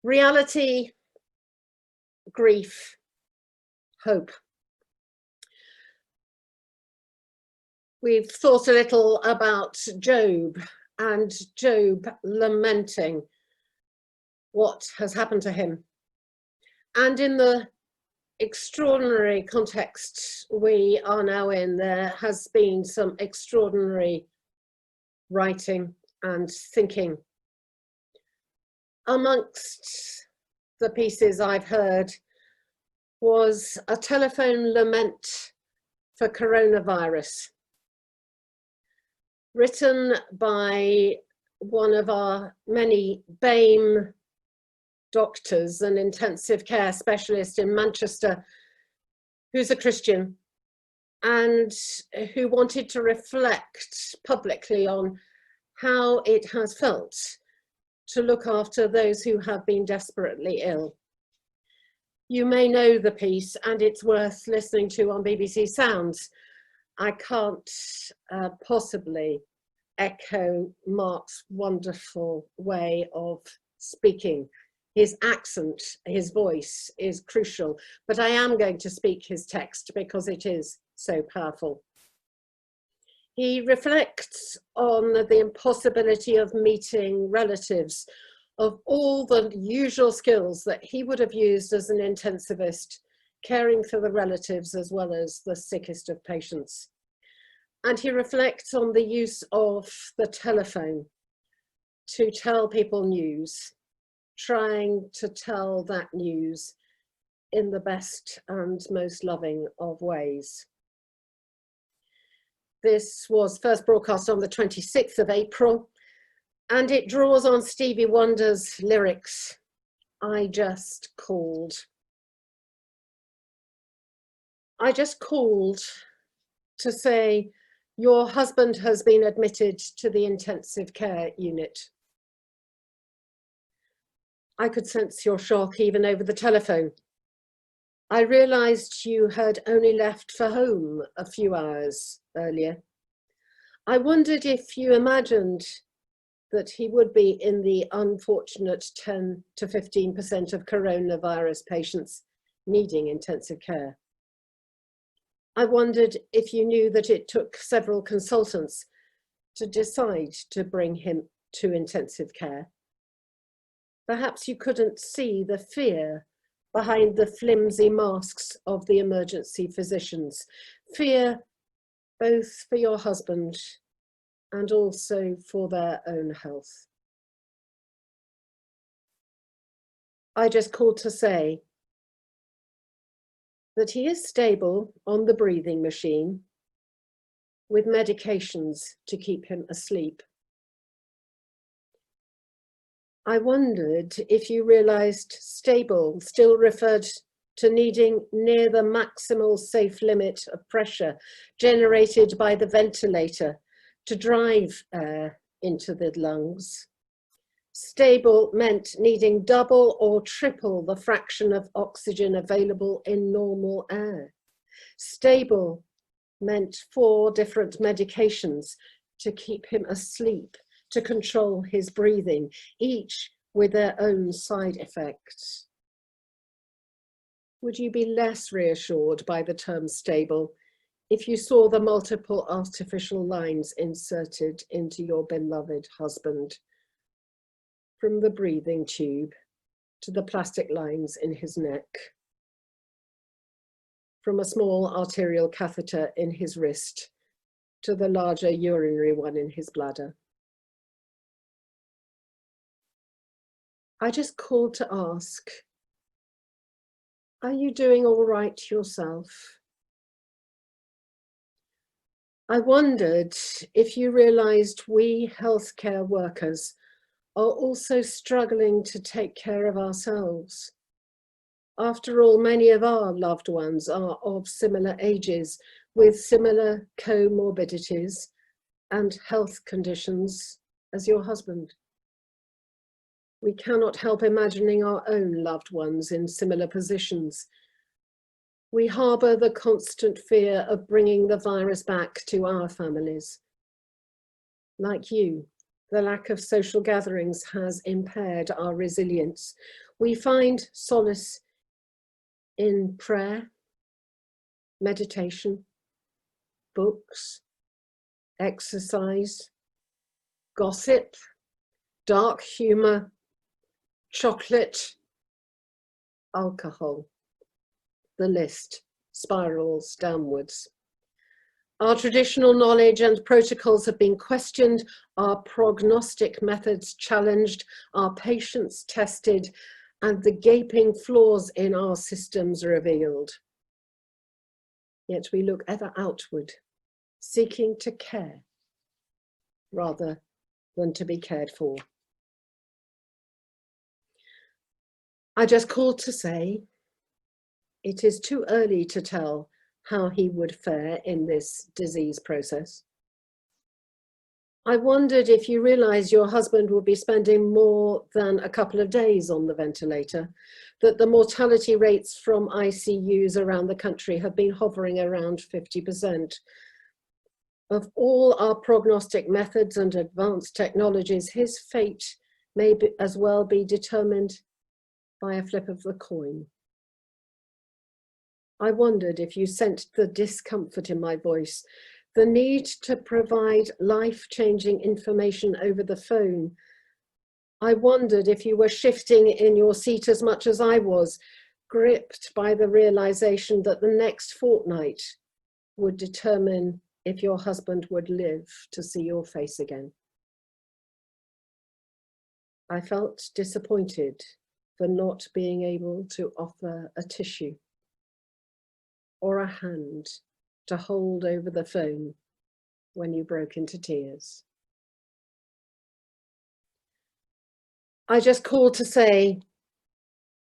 Reality, grief, hope. We've thought a little about Job and Job lamenting what has happened to him. And in the extraordinary context we are now in, there has been some extraordinary writing and thinking. Amongst the pieces I've heard was a telephone lament for coronavirus, written by one of our many BAME doctors, an intensive care specialist in Manchester, who's a Christian and who wanted to reflect publicly on how it has felt to look after those who have been desperately ill. You may know the piece, and it's worth listening to on BBC Sounds. I can't possibly echo Mark's wonderful way of speaking. His accent, his voice is crucial, but I am going to speak his text because it is so powerful. He reflects on the impossibility of meeting relatives, of all the usual skills that he would have used as an intensivist, caring for the relatives as well as the sickest of patients. And he reflects on the use of the telephone to tell people news, trying to tell that news in the best and most loving of ways. This was first broadcast on the 26th of April, and it draws on Stevie Wonder's lyrics, "I just called." I just called to say, your husband has been admitted to the intensive care unit. I could sense your shock even over the telephone. I realized you had only left for home a few hours earlier. I wondered if you imagined that he would be in the unfortunate 10 to 15% of coronavirus patients needing intensive care. I wondered if you knew that it took several consultants to decide to bring him to intensive care. Perhaps you couldn't see the fear behind the flimsy masks of the emergency physicians. Fear both for your husband and also for their own health. I just called to say that he is stable on the breathing machine with medications to keep him asleep. I wondered if you realized stable still referred to needing near the maximal safe limit of pressure generated by the ventilator to drive air into the lungs. Stable meant needing double or triple the fraction of oxygen available in normal air. Stable meant 4 different medications to keep him asleep, to control his breathing, each with their own side effects. Would you be less reassured by the term stable if you saw the multiple artificial lines inserted into your beloved husband, from the breathing tube to the plastic lines in his neck, from a small arterial catheter in his wrist to the larger urinary one in his bladder? I just called to ask, are you doing all right yourself? I wondered if you realized we healthcare workers are also struggling to take care of ourselves. After all, many of our loved ones are of similar ages, with similar comorbidities and health conditions as your husband. We cannot help imagining our own loved ones in similar positions. We harbour the constant fear of bringing the virus back to our families. Like you, the lack of social gatherings has impaired our resilience. We find solace in prayer, meditation, books, exercise, gossip, dark humor, chocolate, alcohol. The list spirals downwards. Our traditional knowledge and protocols have been questioned, our prognostic methods challenged, our patience tested, and the gaping flaws in our systems revealed. Yet we look ever outward, seeking to care rather than to be cared for. I just called to say it is too early to tell how he would fare in this disease process. I wondered if you realize your husband would be spending more than a couple of days on the ventilator, that the mortality rates from ICUs around the country have been hovering around 50%. Of all our prognostic methods and advanced technologies, his fate may as well be determined by a flip of the coin. I wondered if you sensed the discomfort in my voice, the need to provide life-changing information over the phone. I wondered if you were shifting in your seat as much as I was, gripped by the realization that the next fortnight would determine if your husband would live to see your face again. I felt disappointed for not being able to offer a tissue or a hand to hold over the phone when you broke into tears. I just called to say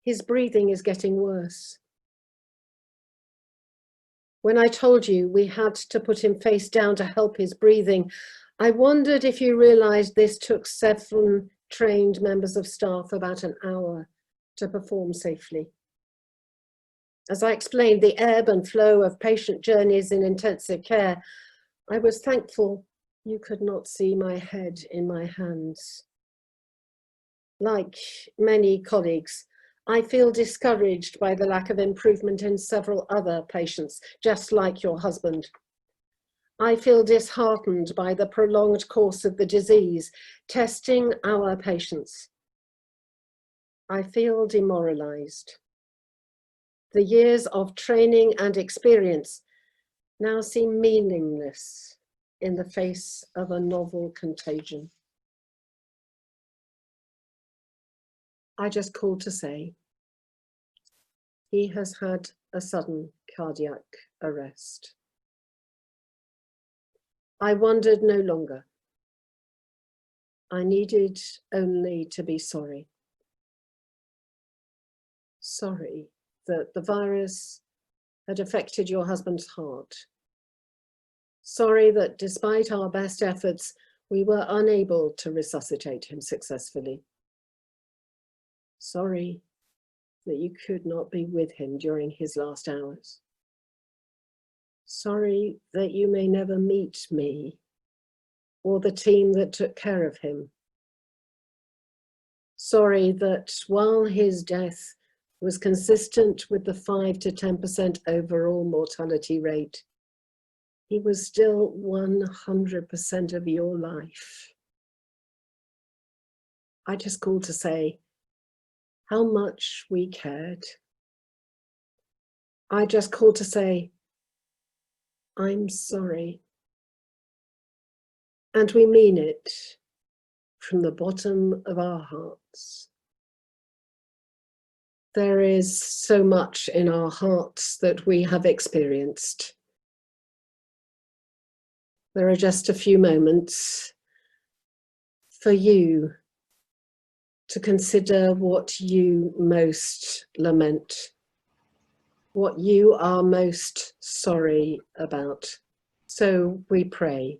his breathing is getting worse. When I told you we had to put him face down to help his breathing, I wondered if you realized this took 7 trained members of staff about an hour to perform safely. As I explained the ebb and flow of patient journeys in intensive care, I was thankful you could not see my head in my hands. Like many colleagues, I feel discouraged by the lack of improvement in several other patients, just like your husband. I feel disheartened by the prolonged course of the disease, testing our patience. I feel demoralized. The years of training and experience now seem meaningless in the face of a novel contagion. I just called to say he has had a sudden cardiac arrest. I wondered no longer. I needed only to be sorry. Sorry that the virus had affected your husband's heart. Sorry that despite our best efforts, we were unable to resuscitate him successfully. Sorry that you could not be with him during his last hours. Sorry that you may never meet me or the team that took care of him. Sorry that while his death was consistent with the 5 to 10% overall mortality rate, he was still 100% of your life. I just called to say how much we cared. I just called to say, I'm sorry. And we mean it from the bottom of our hearts. There is so much in our hearts that we have experienced. There are just a few moments for you to consider what you most lament, what you are most sorry about. So we pray.